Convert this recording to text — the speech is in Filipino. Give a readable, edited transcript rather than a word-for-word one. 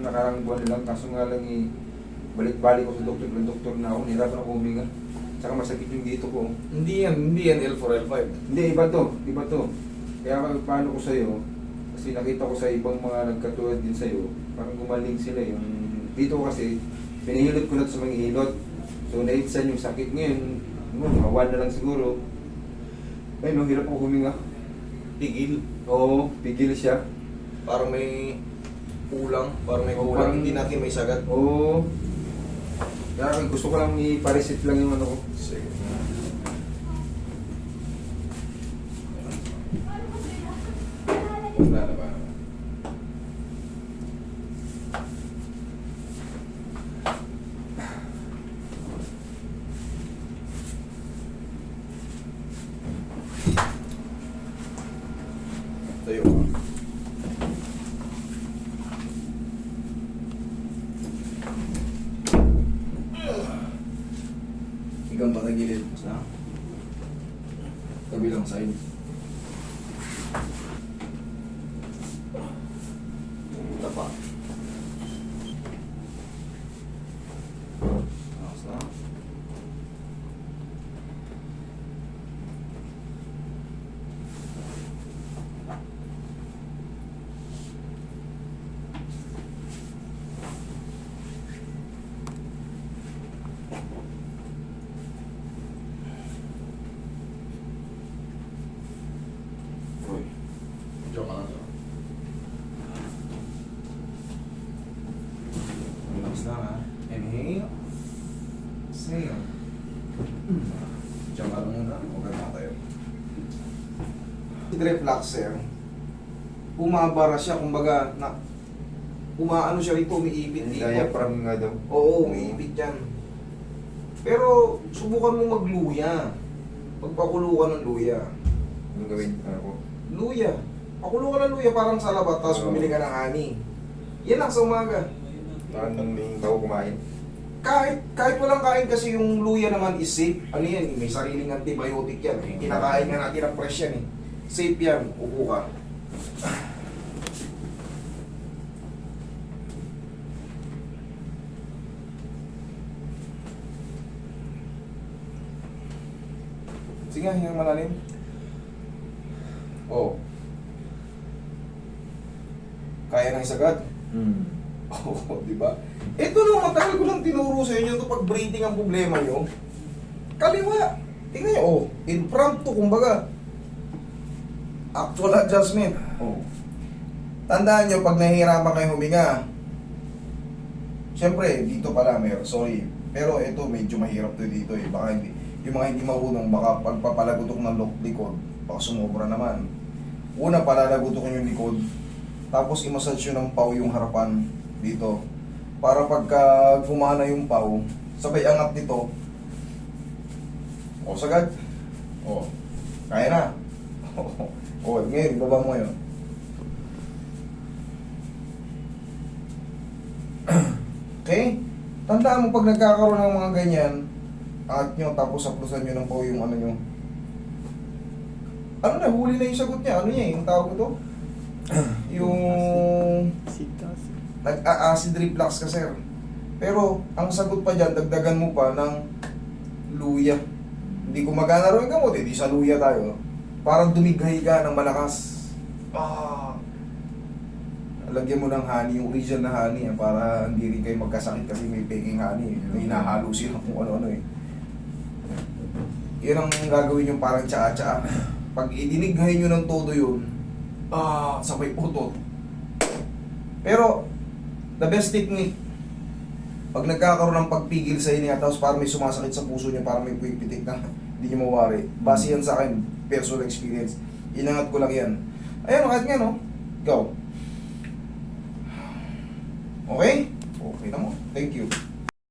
nakarang buwan lang, kaso nga lang balik-balik ko sa doktor na ako, nahirapan ako huminga. Tsaka masakit yung dito ko. Hindi yan L4, L5. Hindi, iba to. Kaya paano ko sa'yo, kasi nakita ko sa ibang mga nagkatulad din sa'yo, parang gumaling sila yung dito kasi, pinahilot ko na sa mga hilot. So naitsan yung sakit ngayon, mawan na lang siguro. Ay no, hirap ako huminga. Pigil. Oo, pigil siya. Parang may kulang. Parang may kulang. Parang- Hindi natin may sagat. Oo. Kaya gusto ko lang i-parisit lang yung ano ko. Sige. Wala na ba? Tayo ka. Ikaw pa tagilid sa kabilang side. Tapa. Ayos na. Uy. Diyan ka lang siya. Relax lang ha. Inhale. Exhale. Diyan ka lang muna. Huwag ka tayo. Reflexer. Umabara siya, kumbaga, umaano siya rito, umiipit Yung dito. diaphragm nga daw. Oo, umiipit yan. Pero, subukan mo magluya. Pagpakulo ka ng luya. Anong gawin? Ano ko? Luya. Pakulo ka ng luya parang sa labat, tapos Oo. bumili ka ng honey. Yan lang sa umaga. Parang bago kumain. Kahit walang kain kasi yung luya naman is safe. Ano yan, may sariling antibiotic yan. Kinakain nga natin ang fresh yan eh. Safe yan, upo ka. Sige, hingang malalim. Oh. Kaya ng sagad. Oo, di ba? Ito nung matagal ko lang tinuro sa inyo ito pag breathing ang problema nyo. Kaliwa. Tingnan nyo, oh. In front to, kumbaga. Actual adjustment. Oh. Tandaan nyo, pag nahihirapan kayo huminga, siyempre, dito pala meron, sorry. Pero ito, medyo mahirap to dito eh. Baka hindi, yung mga hindi marunong, baka pagpapalagutok ng likod, baka sumobra naman. Una, palalagutokin yung likod, tapos i-massage yun ng pau yung harapan dito. Para pagka gumana yung pau, sabay angat nito. O, sagad. O, kaya na. O, ngayon, baba mo yun. Okay? Tandaan mo pag nagkakaroon ng mga ganyan, angat nyo, tapos saplusan nyo ng pau yung ano nyo. Ano na, huli na yung sagot niya. Ano niya, yung tawag ko to? Yung nag-acid reflux ka, sir. Pero ang sagot pa dyan, dagdagan mo pa ng luya. Hindi gumagana rin yung gamot, di sa luya tayo. Parang dumighay ka ng malakas. Lagyan mo ng honey, yung original na honey, para hindi rin kayo magkasakit kasi may peking honey. May hinahalo sila kung ano-ano eh. Yun ang gagawin yung parang tsaa-tsaa. Pag idinighay nyo ng todo yun, sabay utot. Pero, the best technique, pag nagkakaroon ng pagpigil sa inyo, tapos parang may sumasakit sa puso nyo, parang may puwipitik na, hindi nyo mawari. Base yan sa akin, personal experience. Inangat ko lang yan. Ayan, kahit nga, no? Go. Okay? Okay na mo. Thank you.